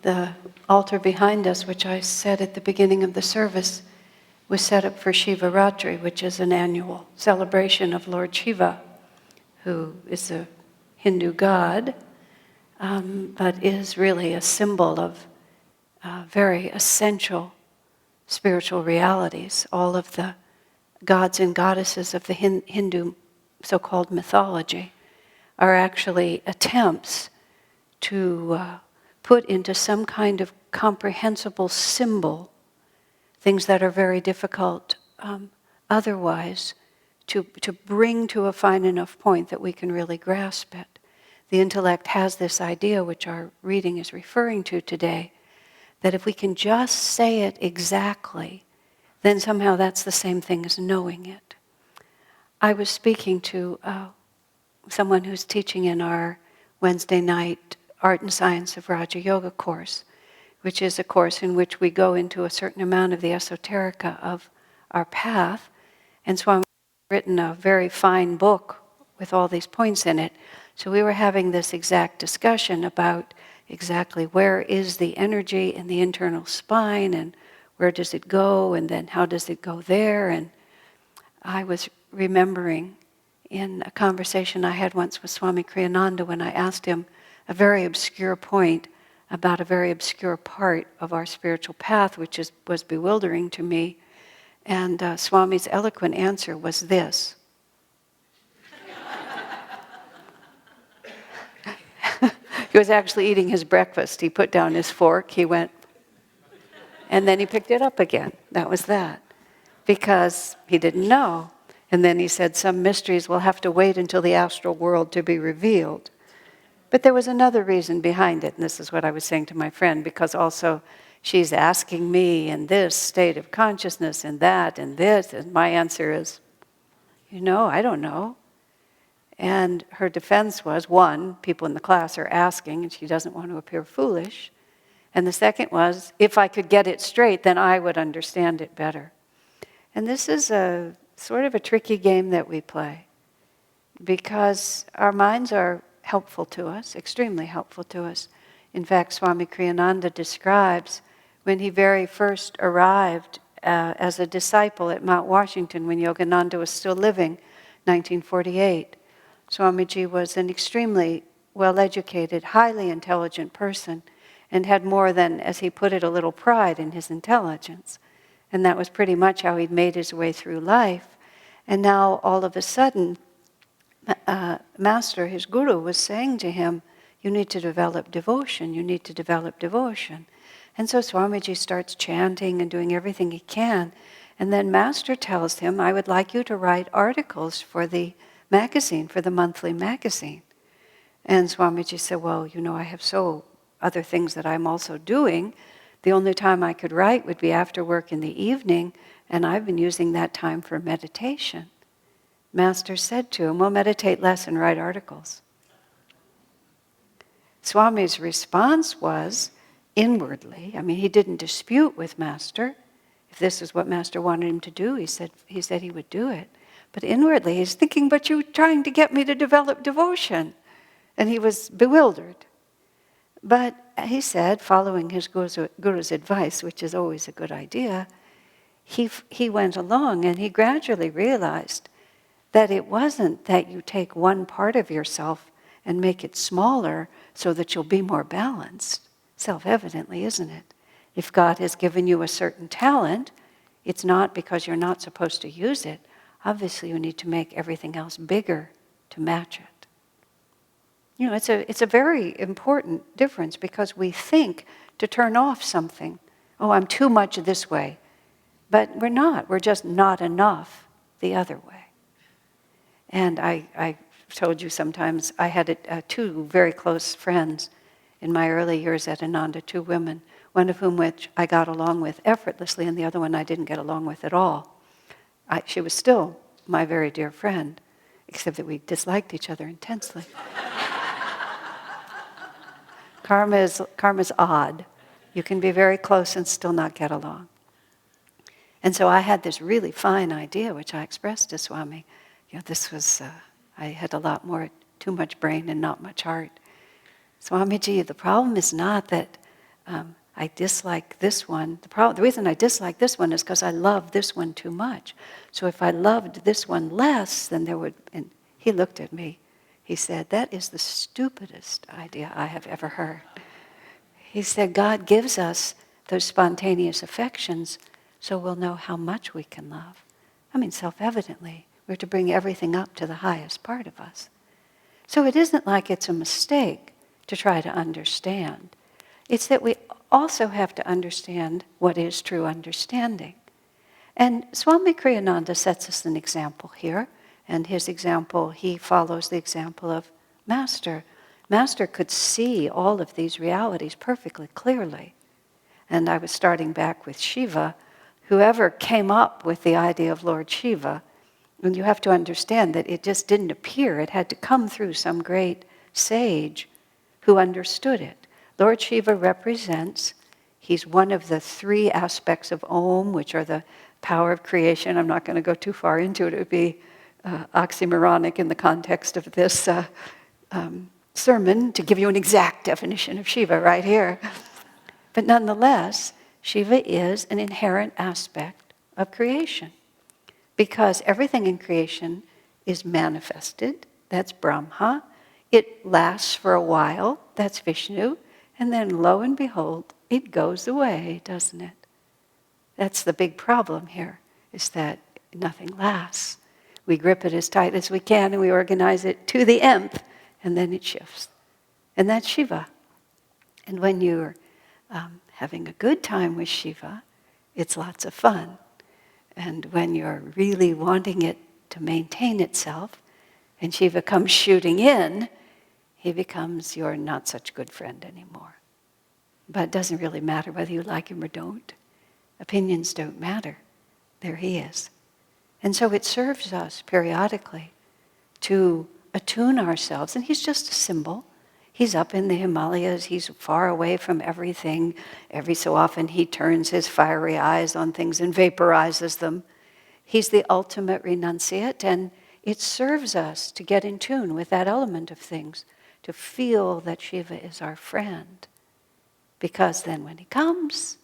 The altar behind us, which I said at the beginning of the service, was set up for Shiva Ratri, which is an annual celebration of Lord Shiva, who is a Hindu god, but is really a symbol of very essential spiritual realities. All of the gods and goddesses of the Hindu so-called mythology are actually attempts to put into some kind of comprehensible symbol things that are very difficult otherwise to bring to a fine enough point that we can really grasp it. The intellect has this idea, which our reading is referring to today, that if we can just say it exactly, then somehow that's the same thing as knowing it. I was speaking to someone who's teaching in our Wednesday night Art and Science of Raja Yoga course, which is a course in which we go into a certain amount of the esoterica of our path. And Swami has written a very fine book with all these points in it. So we were having this exact discussion about exactly where is the energy in the internal spine and where does it go and then how does it go there. And I was remembering in a conversation I had once with Swami Kriyananda when I asked him a very obscure point about a very obscure part of our spiritual path, which was bewildering to me. And Swami's eloquent answer was this. He was actually eating his breakfast. He put down his fork, he went, and then he picked it up again. That was that. Because he didn't know. And then he said, some mysteries will have to wait until the astral world to be revealed. But there was another reason behind it, and this is what I was saying to my friend, because also she's asking me in this state of consciousness and that and this, and my answer is, I don't know. And her defense was, one, people in the class are asking, and she doesn't want to appear foolish. And the second was, if I could get it straight, then I would understand it better. And this is a sort of a tricky game that we play, because our minds are helpful to us, extremely helpful to us. In fact, Swami Kriyananda describes when he very first arrived as a disciple at Mount Washington when Yogananda was still living, 1948. Swamiji was an extremely well-educated, highly intelligent person and had more than, as he put it, a little pride in his intelligence. And that was pretty much how he'd made his way through life. And now, all of a sudden, Master, his guru, was saying to him, you need to develop devotion, you need to develop devotion. And so Swamiji starts chanting and doing everything he can. And then Master tells him, I would like you to write articles for the magazine, for the monthly magazine. And Swamiji said, well, I have other things that I'm also doing. The only time I could write would be after work in the evening, and I've been using that time for meditation. Master said to him, well, meditate less and write articles. Swami's response was, inwardly, he didn't dispute with Master. If this is what Master wanted him to do, he said he would do it. But inwardly, he's thinking, but you're trying to get me to develop devotion. And he was bewildered. But he said, following his guru's advice, which is always a good idea, he went along and he gradually realized that it wasn't that you take one part of yourself and make it smaller so that you'll be more balanced. Self-evidently, isn't it? If God has given you a certain talent, it's not because you're not supposed to use it. Obviously, you need to make everything else bigger to match it. It's a very important difference because we think to turn off something. Oh, I'm too much this way. But we're not. We're just not enough the other way. And I told you sometimes I had two very close friends in my early years at Ananda, two women, one of whom which I got along with effortlessly and the other one I didn't get along with at all. She was still my very dear friend, except that we disliked each other intensely. Karma's odd. You can be very close and still not get along. And so I had this really fine idea, which I expressed to Swami. I had a lot too much brain and not much heart. Swamiji, the problem is not that I dislike this one. The reason I dislike this one is because I love this one too much. So if I loved this one less, then there would... And he looked at me. He said, that is the stupidest idea I have ever heard. He said, God gives us those spontaneous affections so we'll know how much we can love. I mean, self-evidently, we're to bring everything up to the highest part of us. So it isn't like it's a mistake to try to understand. It's that we also have to understand what is true understanding. And Swami Kriyananda sets us an example here. And his example, he follows the example of Master. Master could see all of these realities perfectly clearly. And I was starting back with Shiva. Whoever came up with the idea of Lord Shiva, and you have to understand that it just didn't appear. It had to come through some great sage who understood it. Lord Shiva represents, he's one of the three aspects of Om, which are the power of creation. I'm not going to go too far into it. It would be oxymoronic in the context of this sermon to give you an exact definition of Shiva right here. But nonetheless, Shiva is an inherent aspect of creation because everything in creation is manifested. That's Brahma. It lasts for a while. That's Vishnu. And then lo and behold, it goes away, doesn't it? That's the big problem here, is that nothing lasts. We grip it as tight as we can and we organize it to the nth, and then it shifts. And that's Shiva. And when you're having a good time with Shiva, it's lots of fun. And when you're really wanting it to maintain itself, and Shiva comes shooting in, he becomes your not such good friend anymore. But it doesn't really matter whether you like him or don't. Opinions don't matter. There he is. And so it serves us periodically to attune ourselves. And he's just a symbol. He's up in the Himalayas. He's far away from everything. Every so often he turns his fiery eyes on things and vaporizes them. He's the ultimate renunciate. And it serves us to get in tune with that element of things, to feel that Shiva is our friend. Because then when he comes,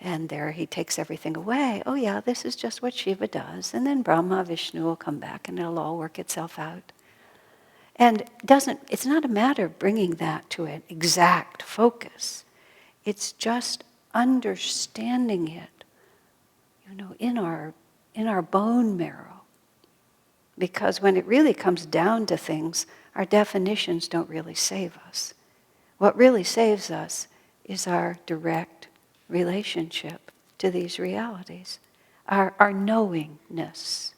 and there he takes everything away, oh yeah, this is just what Shiva does. And then Brahma, Vishnu will come back and it'll all work itself out. And it's not a matter of bringing that to an exact focus. It's just understanding it, in our bone marrow. Because when it really comes down to things, our definitions don't really save us. What really saves us is our direct relationship to these realities, our knowingness.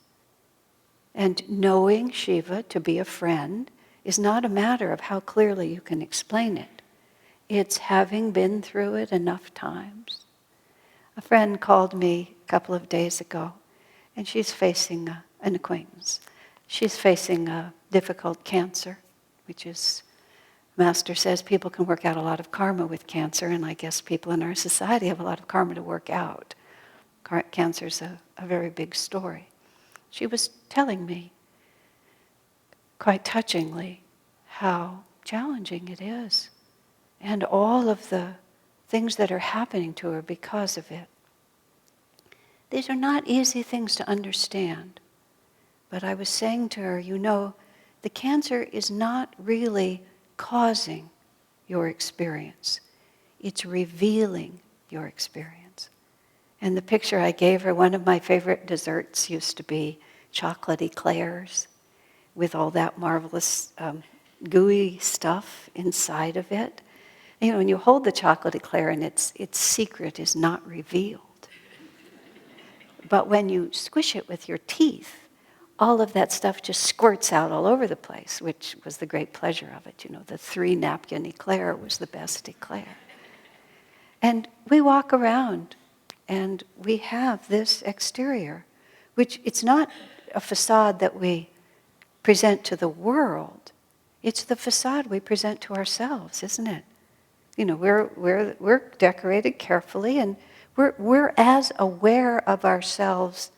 And knowing Shiva to be a friend is not a matter of how clearly you can explain it. It's having been through it enough times. A friend called me a couple of days ago, and she's facing an acquaintance. She's facing a difficult cancer, which is, Master says people can work out a lot of karma with cancer, and I guess people in our society have a lot of karma to work out. Cancer's a very big story. She was telling me, quite touchingly, how challenging it is, and all of the things that are happening to her because of it. These are not easy things to understand, but I was saying to her, the cancer is not really causing your experience. It's revealing your experience. And the picture I gave her, one of my favorite desserts used to be chocolate eclairs with all that marvelous gooey stuff inside of it. When you hold the chocolate eclair and its secret is not revealed. But when you squish it with your teeth, all of that stuff just squirts out all over the place, which was the great pleasure of it. The 3-napkin eclair was the best eclair. And we walk around and we have this exterior, which it's not a facade that we present to the world. It's the facade we present to ourselves, isn't it? We're decorated carefully, and we're as aware of ourselves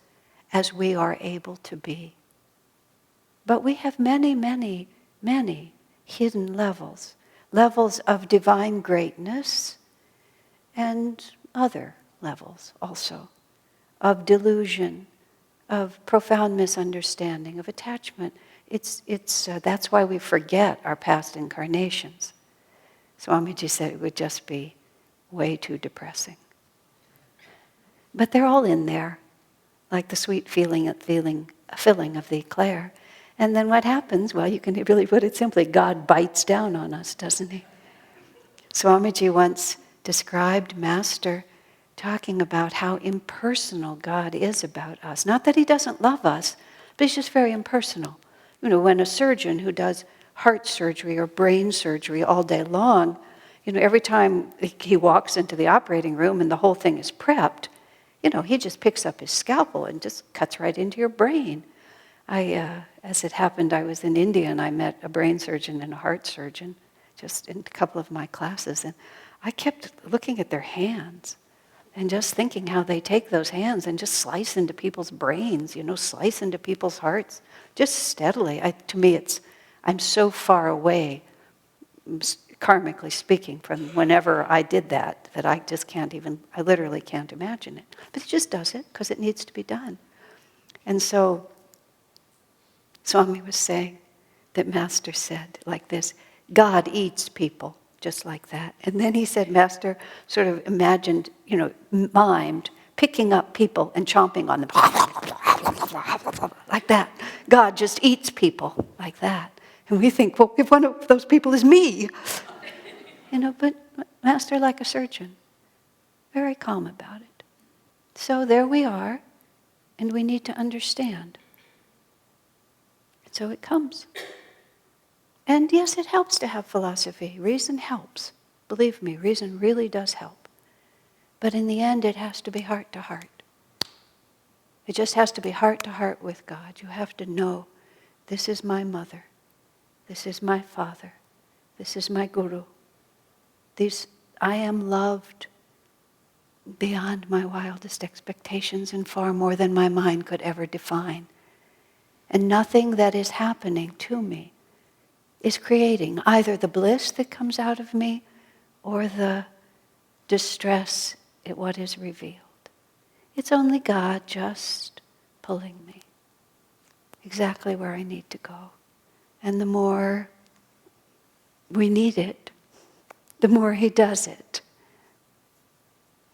as we are able to be. But we have many, many, many hidden levels of divine greatness and other levels also of delusion, of profound misunderstanding, of attachment. That's why we forget our past incarnations. Swamiji said it would just be way too depressing. But they're all in there, like the sweet filling of the eclair. And then what happens? Well, you can really put it simply, God bites down on us, doesn't he? Swamiji once described Master talking about how impersonal God is about us. Not that he doesn't love us, but he's just very impersonal. You know, when a surgeon who does heart surgery or brain surgery all day long, you know, every time he walks into the operating room and the whole thing is prepped, you know, he just picks up his scalpel and just cuts right into your brain. As it happened, I was in India and I met a brain surgeon and a heart surgeon just in a couple of my classes, and I kept looking at their hands and just thinking how they take those hands and just slice into people's brains, you know, slice into people's hearts, just steadily. To me, I'm so far away, karmically speaking, from whenever I did that I just I literally can't imagine it. But he just does it because it needs to be done. And so Swami was saying that Master said like this, God eats people just like that. And then he said Master sort of imagined, you know, mimed, picking up people and chomping on them like that. God just eats people like that. And we think, well, if one of those people is me, you know, but Master like a surgeon, very calm about it. So there we are, and we need to understand. So it comes. And yes, it helps to have philosophy. Reason helps. Believe me, reason really does help. But in the end, it has to be heart to heart. It just has to be heart to heart with God. You have to know, this is my mother. This is my father. This is my guru. I am loved beyond my wildest expectations and far more than my mind could ever define. And nothing that is happening to me is creating either the bliss that comes out of me or the distress at what is revealed. It's only God just pulling me exactly where I need to go. And the more we need it, the more he does it.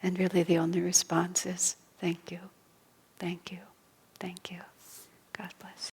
And really the only response is, thank you, thank you, thank you. God bless.